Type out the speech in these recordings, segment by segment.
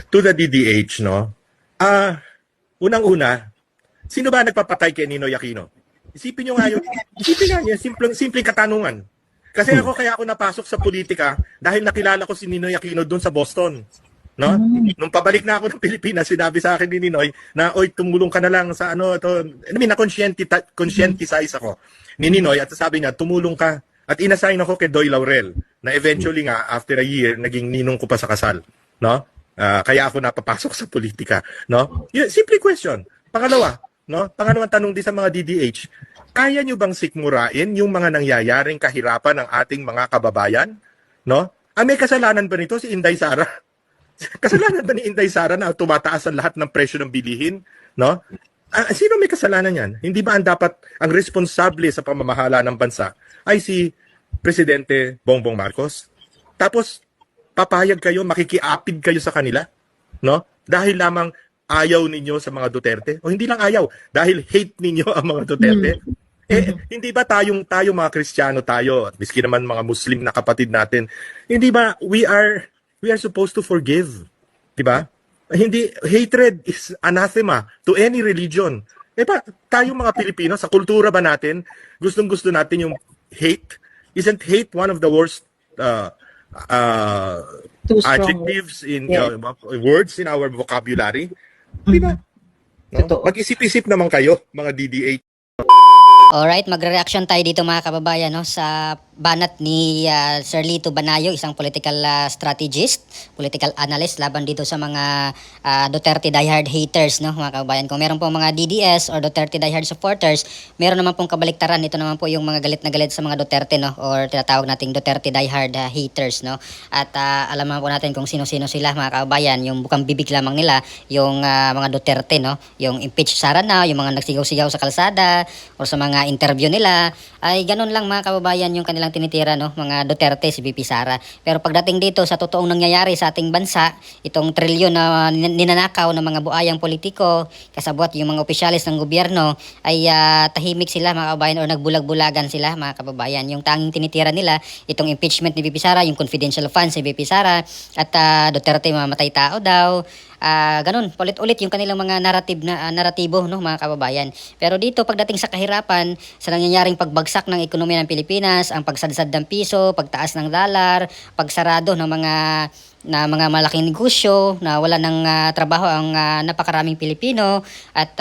to the DDH, no? Unang-una, sino ba nagpapatay kay Ninoy Aquino? Isipin nyo nga yun. Isipin nga yun, simpleng katanungan. Kasi kaya ako napasok sa politika dahil nakilala ko si Ninoy Aquino doon sa Boston. No? Nung pabalik na ako ng Pilipinas, sinabi sa akin ni Ninoy na, oy, tumulong ka na lang sa ano, ito. I mean, na-conscientize ako ni Ninoy at sabi niya, tumulong ka. At inassign ako kay Doy Laurel na eventually nga, after a year, naging ninong ko pa sa kasal. No? Kaya ako napapasok sa politika. No? Yeah, simple question. Pangalawa, no? Pangalawang tanong din sa mga DDH, kaya nyo bang sikmurain yung mga nangyayaring kahirapan ng ating mga kababayan? No? May kasalanan ba nito si Inday Sara? Kasalanan ba ni Inday Sara na tumataas ang lahat ng presyo ng bilihin? No? Sino may kasalanan yan? Hindi ba ang responsable sa pamamahala ng bansa ay si Presidente Bongbong Marcos? Tapos, papayag kayo, makikiapid kayo sa kanila? No? Dahil lamang ayaw ninyo sa mga Duterte? O hindi lang ayaw, dahil hate ninyo ang mga Duterte? Hindi ba tayong mga Kristiyano tayo, at miski naman mga Muslim na kapatid natin, hindi ba we are supposed to forgive? Diba? Hindi, hatred is anathema to any religion. Ba, tayong mga Pilipino, sa kultura ba natin, gustong-gusto natin yung hate? Isn't hate one of the worst adjectives in words in our vocabulary? Diba? No? Mag-isip-isip naman kayo, mga DDH. Alright, magre-reaction tayo dito mga kababayan no, sa banat ni Sir Lito Banayo, isang political strategist, political analyst laban dito sa mga Duterte diehard haters no mga kababayan. Kung meron po mga DDS or Duterte diehard supporters, meron naman pong kabaliktaran. Ito naman po yung mga galit na galit sa mga Duterte no or tinatawag nating Duterte diehard haters no. At alam naman po natin kung sino-sino sila mga kababayan, yung bukang bibig lamang nila, yung mga Duterte no, yung impeach Sara na, yung mga nagsigaw-sigaw sa kalsada or sa mga interview nila, ay ganun lang mga kababayan yung kanilang tinitira no, mga Duterte, si VP Sara. Pero pagdating dito sa totoong nangyayari sa ating bansa, itong trilyon na ninanakaw ng mga buayang politiko, kasabwat yung mga opisyalis ng gobyerno, ay tahimik sila mga kababayan or nagbulag-bulagan sila mga kababayan. Yung tanging tinitira nila, itong impeachment ni VP Sara, yung confidential funds ni VP Sara, at Duterte mamatay tao daw. Ganun, ulit-ulit yung kanilang mga naratibo no mga kababayan. Pero dito pagdating sa kahirapan, sa nangyayaring pagbagsak ng ekonomiya ng Pilipinas, ang pagsadsad ng piso, pagtaas ng dalar, pagsarado ng mga malaking negosyo na wala ng trabaho ang napakaraming Pilipino at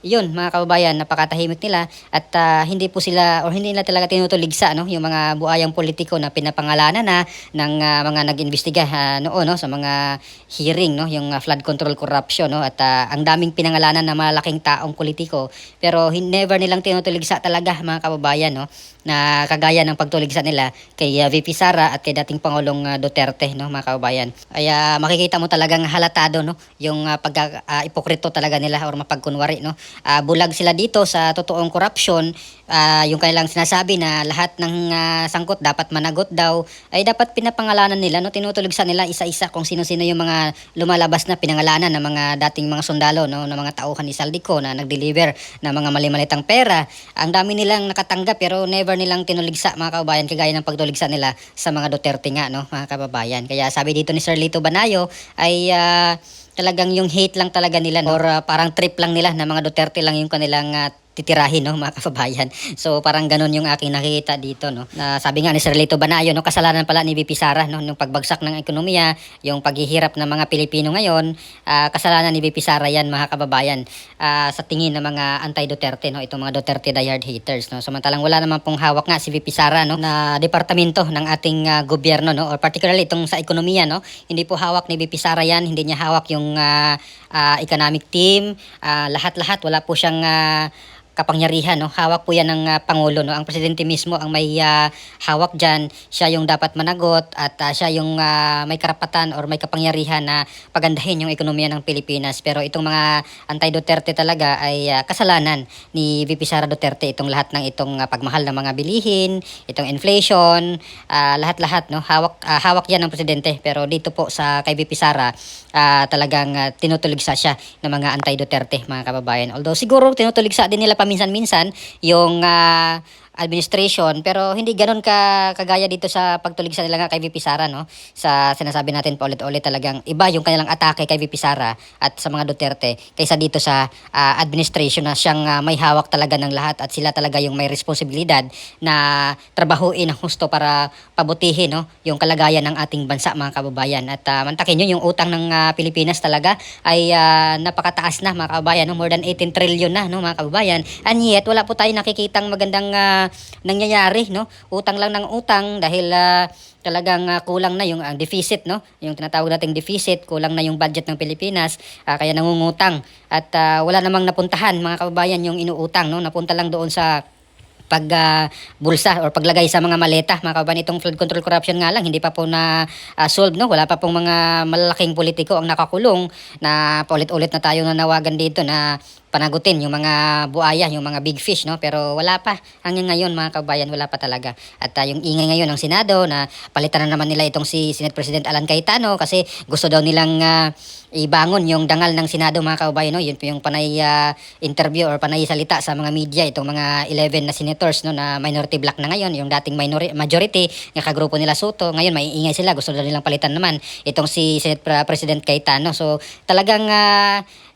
yun mga kababayan, napakatahimik nila at hindi po sila or hindi nila talaga tinutuligsa no yung mga buayang politiko na pinapangalanan na ng mga nag-imbestiga noon no sa mga hearing no yung flood control corruption no at ang daming pinangalanan na malaking taong politiko pero never nilang tinutuligsa talaga mga kababayan no na kagaya ng pagtuligsa nila kay VP Sara at kay dating Pangulong Duterte no mga kababayan. Ay makikita mo talagang halatado no yung ipokrito talaga nila or mapagkunwari no. Bulag sila dito sa totoong corruption, yung kanilang sinasabi na lahat ng sangkot dapat managot daw ay dapat pinapangalanan nila no, tinutuligsa nila isa-isa kung sino-sino yung mga lumalabas na pinangalanan ng mga dating mga sundalo no, ng mga tauhan ni Saldico na nag-deliver na mga mali-malitang pera. Ang dami nilang nakatanggap pero never nilang tinuligsa mga kababayan kagaya ng pagtuligsa nila sa mga Duterte nga no mga kababayan. Kaya sabi dito ni Sir Lito Banayo ay talagang yung hate lang talaga nila no? Or parang trip lang nila na mga Duterte lang yung kanilang titirahin no mga kababayan. So parang ganun yung aking nakikita dito no. Sabi nga ni Sir Lito Banayo no, kasalanan pala ni VP Sara no nung pagbagsak ng ekonomiya, yung paghihirap ng mga Pilipino ngayon, kasalanan ni VP Sara yan mga kababayan. Sa tingin ng mga anti-Duterte no, itong mga Duterte diehard haters no. Samantalang wala naman pong hawak nga si VP Sara no na departamento ng ating gobyerno no or particularly itong sa ekonomiya no. Hindi po hawak ni VP Sara yan, hindi niya hawak yung economic team, lahat-lahat wala po siyang kapangyarihan no, hawak po yan ng Pangulo no, ang presidente mismo ang may hawak dyan, siya yung dapat managot at siya yung may karapatan or may kapangyarihan na pagandahin yung ekonomiya ng Pilipinas. Pero itong mga anti-Duterte talaga ay kasalanan ni VP Sara Duterte itong lahat ng itong pagmahal ng mga bilihin, itong inflation, lahat-lahat no, hawak yan ng presidente. Pero dito po sa kay VP Sara talagang tinutuligsa siya ng mga anti-Duterte mga kababayan. Although siguro tinutuligsa din nila paminsan-minsan yung administration, pero hindi ganoon kagaya dito sa pagtulig sa nila nga kay VP Sara, no? Sa sinasabi natin paulit-ulit, talagang iba yung kanilang atake kay VP Sara at sa mga Duterte kaysa dito sa administration na siyang may hawak talaga ng lahat at sila talaga yung may responsibilidad na trabahuin ng husto para pabutihin, no, yung kalagayan ng ating bansa, mga kababayan. At mantakin nyo, yung utang ng Pilipinas talaga ay napakataas na, mga kababayan, no? More than 18 trillion na, no, mga kababayan. And yet wala po tayo nakikitang magandang nangyayari, no? Utang lang ng utang dahil talagang kulang na yung deficit, no? Yung tinatawag nating deficit, kulang na yung budget ng Pilipinas, kaya nangungutang at wala namang napuntahan, mga kababayan, yung inuutang, no? Napunta lang doon sa bulsa or paglagay sa mga maleta, mga kababayan. Itong flood control corruption nga lang hindi pa po na solve, no? Wala pa pong mga malalaking politiko ang nakakulong na paulit-ulit na tayo nanawagan dito na panagutin yung mga buaya, yung mga big fish, no? Pero wala pa. Hanggang ngayon, mga kabayan, wala pa talaga. At yung ingay ngayon ng Senado na palitan na naman nila itong si Senate President Alan Cayetano kasi gusto daw nilang ibangon yung dangal ng Senado, mga kababayan, no? Yun po yung panay interview or panay salita sa mga media, itong mga 11 na senators, no, na minority block na ngayon, yung dating majority ng kagrupo nila Soto, ngayon may ingay sila, gusto daw nilang palitan naman itong si Senate President Cayetano. So talagang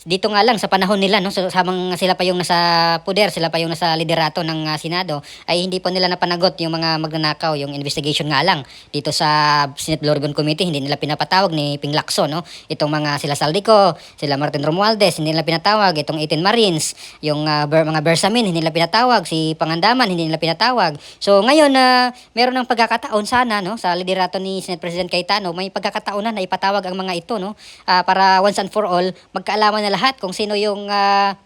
dito nga lang sa panahon nila, no, so, habang sila pa yung nasa poder, sila pa yung nasa liderato ng Senado, ay hindi po nila napanagot yung mga magnanakaw, yung investigation nga lang dito sa Senate Blue Ribbon Committee, hindi nila pinapatawag ni Ping Lacson, no, itong mga sila Saldico, sila Martin Romualdez, hindi nila pinatawag, itong 18 Marines, yung mga Bersamin, hindi nila pinatawag, si Pangandaman, hindi nila pinatawag. So ngayon meron ng pagkakataon sana, no, sa liderato ni Senate President Cayetano, may pagkakataon na ipatawag ang mga ito, no, para once and for all magkaalaman na lahat kung sino yung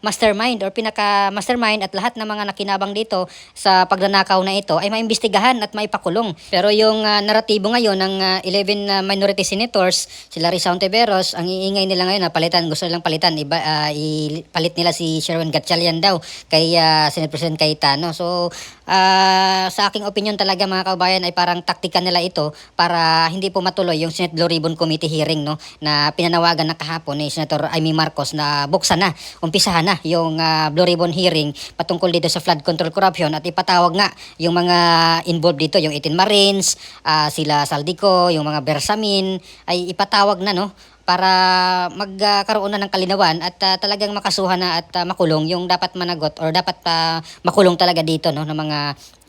mastermind or pinaka-mastermind at lahat ng mga nakinabang dito sa pagnanakaw na ito ay maimbestigahan at maipakulong. Pero yung naratibo ngayon ng 11 minority senators, sila Risa Ontiveros, ang iingay nila ngayon na palitan, gusto nilang palitan, ipalit nila si Sherwin Gatchalian daw kay Senate President Cayetano. So sa aking opinion talaga, mga kababayan, ay parang taktika nila ito para hindi po matuloy yung Senate Blue Ribbon Committee hearing, no, na pinanawagan na kahapon ni Senator Amy Marcos na buksan na, umpisahan na yung Blue Ribbon hearing patungkol dito sa flood control corruption at ipatawag nga yung mga involved dito, yung 18 Marines, sila Saldico, yung mga Bersamin, ay ipatawag na, no, para magkaroon na ng kalinawan at talagang makasuhan na at makulong yung dapat managot or dapat makulong talaga dito, no, ng mga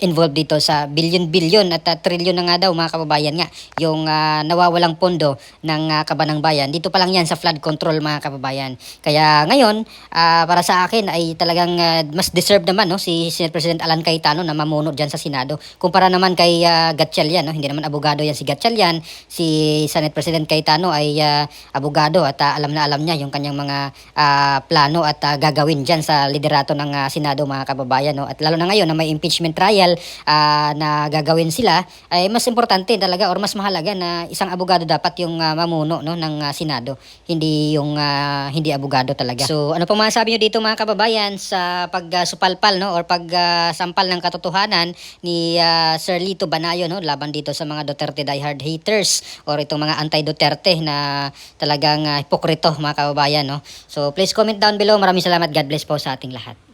involved dito sa bilyon-bilyon at trilyon na nga daw, mga kababayan, nga yung nawawalang pondo ng kabanang bayan. Dito pa lang yan sa flood control, mga kababayan. Kaya ngayon, para sa akin ay talagang mas deserve naman, no, si Senate President Alan Cayetano na mamuno dyan sa Senado. Kumpara naman kay Gatchalian, no, hindi naman abogado yan si Gatchalian. Si Senate President Cayetano ay abogado at alam na alam niya yung kanyang mga plano at gagawin dyan sa liderato ng Senado, mga kababayan, no? At lalo na ngayon na may impeachment trial na gagawin sila, ay mas importante talaga or mas mahalaga na isang abogado dapat yung mamuno, no, ng Senado, hindi yung hindi abogado talaga. So ano pong masasabi nyo dito, mga kababayan, sa pagsupalpal, no, or pagsampal ng katotohanan ni Sir Lito Banayo, no, laban dito sa mga Duterte diehard haters or itong mga anti-Duterte na talagang hipokrito, mga kababayan, no? So please comment down below. Maraming salamat. God bless po sa ating lahat.